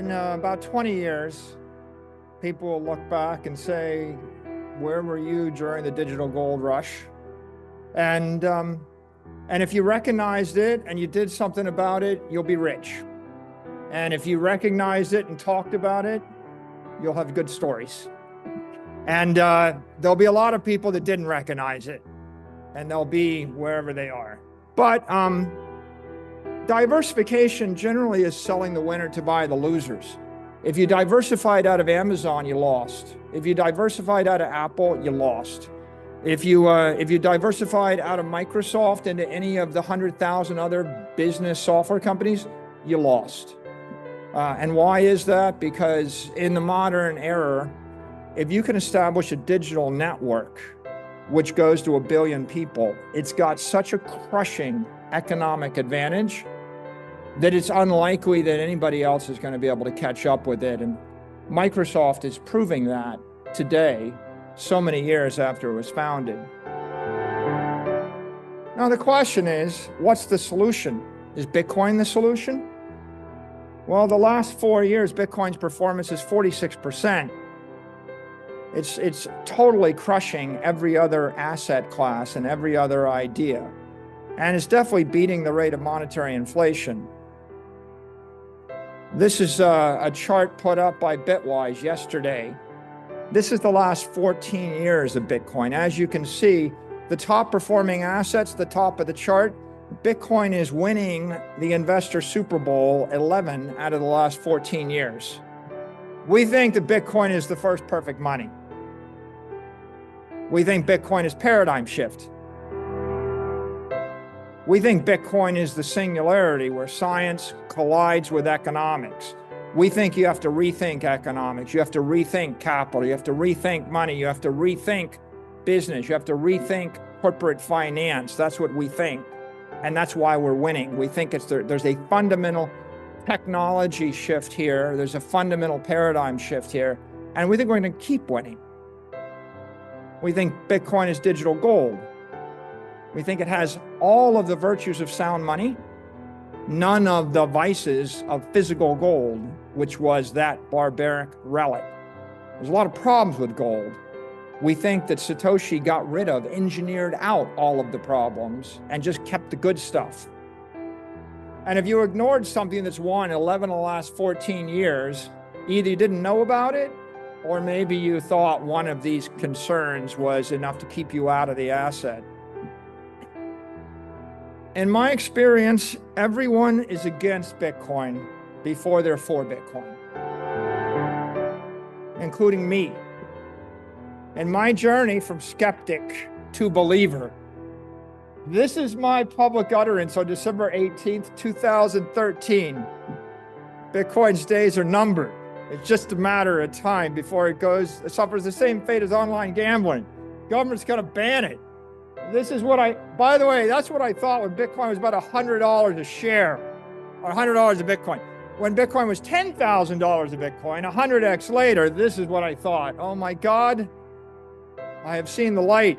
In about 20 years, people will look back and say, where were you during the digital gold rush? And if you recognized it and you did something about it, you'll be rich. And if you recognized it and talked about it, you'll have good stories. And there'll be a lot of people that didn't recognize it, and they'll be wherever they are. But diversification generally is selling the winner to buy the losers. If you diversified out of Amazon, you lost. If you diversified out of Apple, you lost. If you diversified out of Microsoft into any of the 100,000 other business software companies, you lost. And why is that? Because in the modern era, if you can establish a digital network which goes to 1 billion people, it's got such a crushing economic advantage that it's unlikely that anybody else is going to be able to catch up with it. And Microsoft is proving that today, so many years after it was founded. Now the question is, what's the solution? Is Bitcoin the solution? Well, the last 4 years, Bitcoin's performance is 46%. It's totally crushing every other asset class and every other idea. And it's definitely beating the rate of monetary inflation. This is a chart put up by Bitwise yesterday. This is the last 14 years of Bitcoin. As you can see, the top performing assets, the top of the chart, Bitcoin is winning the Investor Super Bowl 11 out of the last 14 years. We think that Bitcoin is the first perfect money. We think Bitcoin is paradigm shift. We think Bitcoin is the singularity where science collides with economics. We think you have to rethink economics. You have to rethink capital. You have to rethink money. You have to rethink business. You have to rethink corporate finance. That's what we think. And that's why we're winning. We think there's a fundamental technology shift here. There's a fundamental paradigm shift here. And we think we're going to keep winning. We think Bitcoin is digital gold. We think it has all of the virtues of sound money, none of the vices of physical gold, which was that barbaric relic. There's a lot of problems with gold. We think that Satoshi got rid of, engineered out all of the problems and just kept the good stuff. And if you ignored something that's won 11 of the last 14 years, either you didn't know about it, or maybe you thought one of these concerns was enough to keep you out of the asset. In my experience, everyone is against Bitcoin before they're for Bitcoin, including me. In my journey from skeptic to believer, this is my public utterance on December 18th, 2013. Bitcoin's days are numbered. It's just a matter of time before it suffers the same fate as online gambling. Government's gonna ban it. This is what by the way, that's what I thought when Bitcoin was about $100 a share, or $100 a Bitcoin. When Bitcoin was $10,000 a Bitcoin, 100x later, this is what I thought. Oh my God, I have seen the light.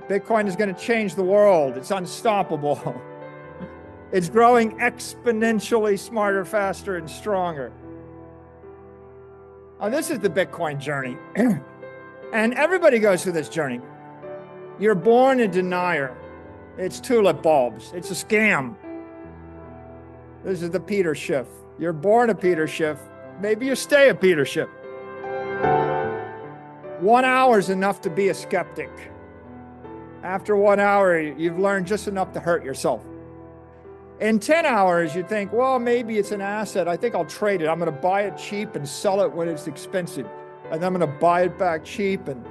Bitcoin is going to change the world. It's unstoppable. It's growing exponentially smarter, faster, and stronger. Now, this is the Bitcoin journey. And everybody goes through this journey. You're born a denier. It's tulip bulbs. It's a scam. This is the Peter Schiff. You're born a Peter Schiff. Maybe you stay a Peter Schiff. 1 hour is enough to be a skeptic. After 1 hour, you've learned just enough to hurt yourself. In 10 hours, you think, well, maybe it's an asset. I think I'll trade it. I'm going to buy it cheap and sell it when it's expensive. And then I'm going to buy it back cheap, and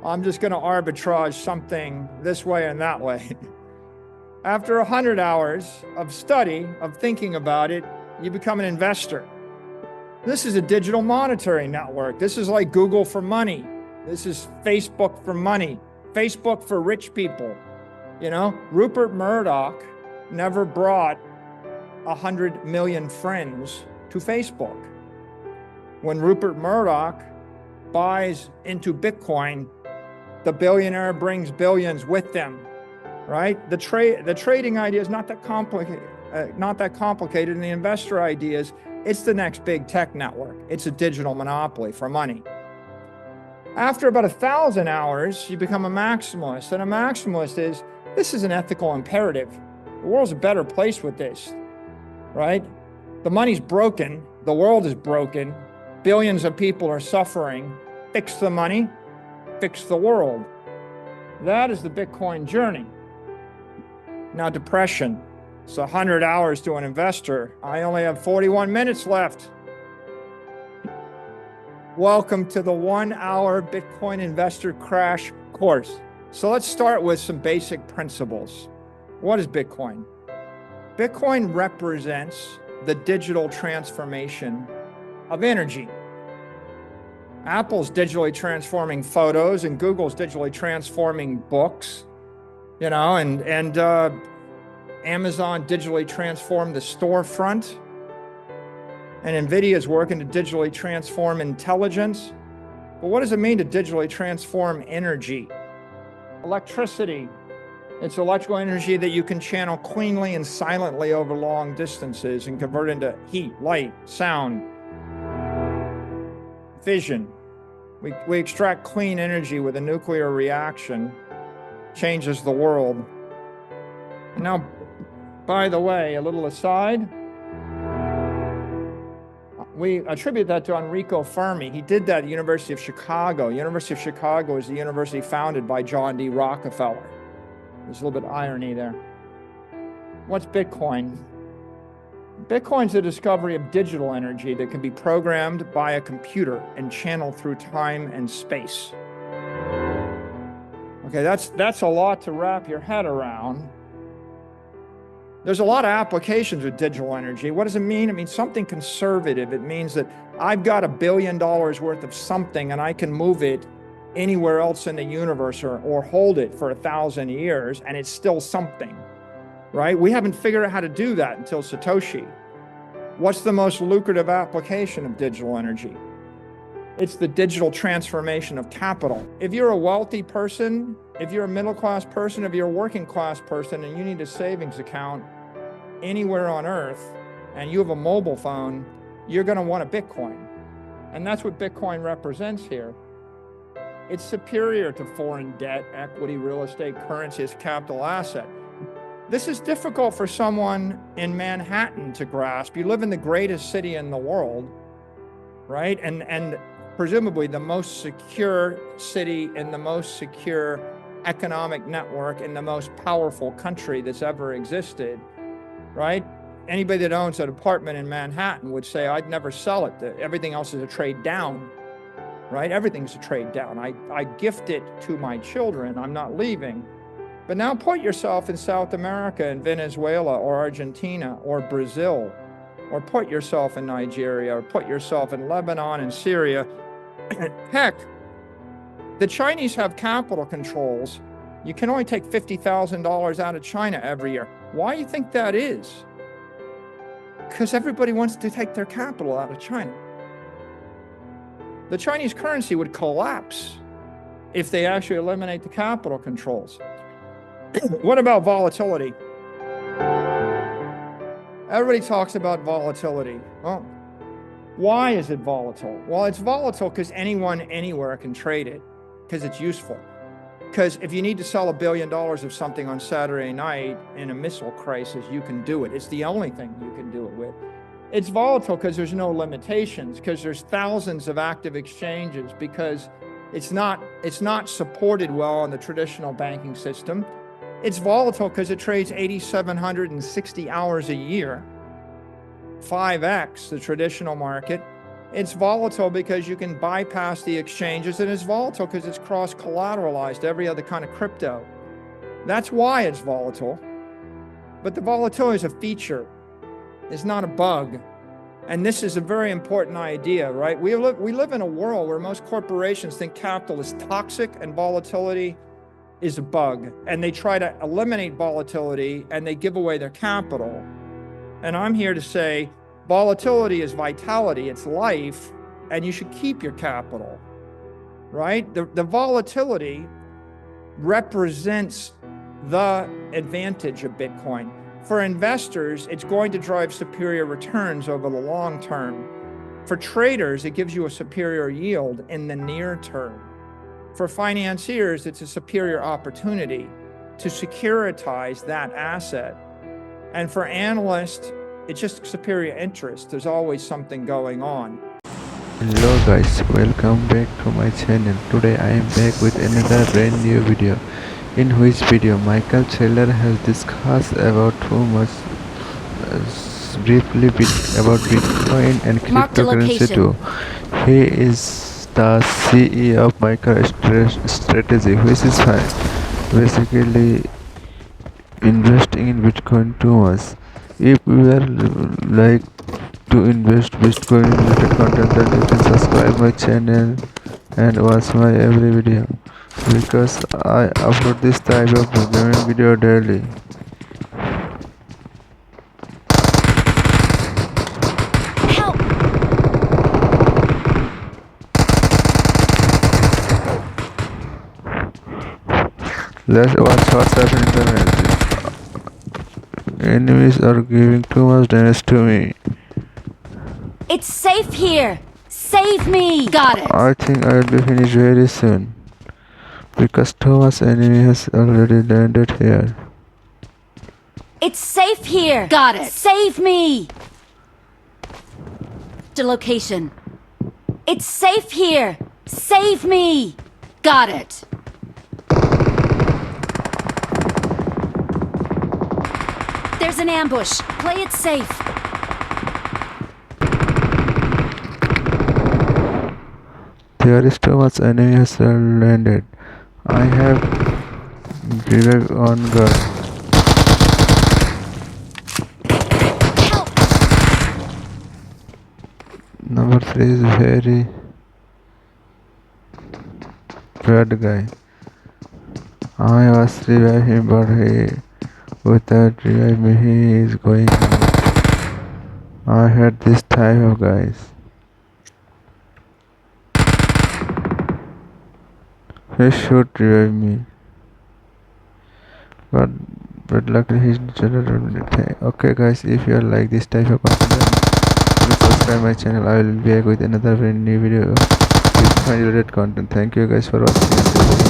I'm just going to arbitrage something this way and that way. After 100 hours of study, of thinking about it, you become an investor. This is a digital monetary network. This is like Google for money. This is Facebook for money. Facebook for rich people. You know, Rupert Murdoch never brought 100 million friends to Facebook. When Rupert Murdoch buys into Bitcoin, the billionaire brings billions with them, right? The trading idea is not that complicated, and the investor idea is It's the next big tech network. It's a digital monopoly for money. After about 1,000 hours, you become a maximalist. And a maximalist is, this is an ethical imperative. The world's a better place with this, right? The money's broken. The world is broken. Billions of people are suffering. Fix the money, fix the world. That is the Bitcoin journey. Now, depression. It's 100 hours to an investor. I only have 41 minutes left. Welcome to the 1-hour Bitcoin investor crash course. So let's start with some basic principles. What is Bitcoin? Bitcoin represents the digital transformation of energy. Apple's digitally transforming photos and Google's digitally transforming books, you know, and Amazon digitally transformed the storefront, and NVIDIA is working to digitally transform intelligence. But what does it mean to digitally transform energy? Electricity. It's electrical energy that you can channel cleanly and silently over long distances and convert into heat, light, sound, fission. We extract clean energy with a nuclear reaction, changes the world. And now, by the way, a little aside, we attribute that to Enrico Fermi. He did that at the University of Chicago. University of Chicago is the university founded by John D. Rockefeller. There's a little bit of irony there. What's Bitcoin? Bitcoin's the discovery of digital energy that can be programmed by a computer and channeled through time and space. Okay, that's a lot to wrap your head around. There's a lot of applications with digital energy. What does it mean? It means something conservative. It means that I've got $1 billion worth of something and I can move it anywhere else in the universe or hold it for 1,000 years and it's still something. Right? We haven't figured out how to do that until Satoshi. What's the most lucrative application of digital energy? It's the digital transformation of capital. If you're a wealthy person, if you're a middle-class person, if you're a working-class person and you need a savings account anywhere on earth and you have a mobile phone, you're going to want a Bitcoin. And that's what Bitcoin represents here. It's superior to foreign debt, equity, real estate, currency as a capital asset. This is difficult for someone in Manhattan to grasp. You live in the greatest city in the world, right? And presumably the most secure city in the most secure economic network in the most powerful country that's ever existed, right? Anybody that owns an apartment in Manhattan would say, I'd never sell it. Everything else is a trade down, right? Everything's a trade down. I gift it to my children. I'm not leaving. But now put yourself in South America, in Venezuela or Argentina or Brazil, or put yourself in Nigeria, or put yourself in Lebanon and Syria. Heck, the Chinese have capital controls. You can only take $50,000 out of China every year. Why do you think that is? Because everybody wants to take their capital out of China. The Chinese currency would collapse if they actually eliminate the capital controls. What about volatility? Everybody talks about volatility. Well, why is it volatile? Well, it's volatile because anyone, anywhere can trade it, because it's useful. Because if you need to sell $1 billion of something on Saturday night in a missile crisis, you can do it. It's the only thing you can do it with. It's volatile because there's no limitations, because there's thousands of active exchanges, because it's not supported well in the traditional banking system. It's volatile because it trades 8,760 hours a year, 5x the traditional market. It's volatile because you can bypass the exchanges, and it's volatile because it's cross-collateralized every other kind of crypto. That's why it's volatile. But the volatility is a feature. It's not a bug. And this is a very important idea, right? We live in a world where most corporations think capital is toxic and volatility is a bug, and they try to eliminate volatility and they give away their capital. And I'm here to say volatility is vitality, it's life, and you should keep your capital, right? The volatility represents the advantage of Bitcoin. For investors, it's going to drive superior returns over the long term. For traders, it gives you a superior yield in the near term. For financiers, it's a superior opportunity to securitize that asset. And for analysts, it's just superior interest. There's always something going on. Hello guys, welcome back to my channel. Today I am back with another brand new video, in which video Michael Saylor has discussed about too much briefly about Bitcoin and cryptocurrency too. He is the CEO of MicroStrategy, which is fine. Basically investing in Bitcoin too much. If you are like to invest Bitcoin related content, then you can subscribe my channel and watch my every video, because I upload this type of programming video daily. Help! Let's watch what's happening in the match. Enemies are giving too much damage to me. It's safe here! Save me! Got it! I think I will be finished very soon, because too much enemy has already landed here. It's safe here! Got it! Save me! To location. It's safe here! Save me! Got it! There's an ambush. Play it safe. There is too much enemy has landed. I have revive on guard. Help! Number 3 is very bad guy. I was revive him, but he without revive me he is going out. I hate this type of guys. He should revive me, but luckily he's not. Okay guys, if you like this type of content, please subscribe my channel. I will be back with another very new video with related content. Thank you guys for watching.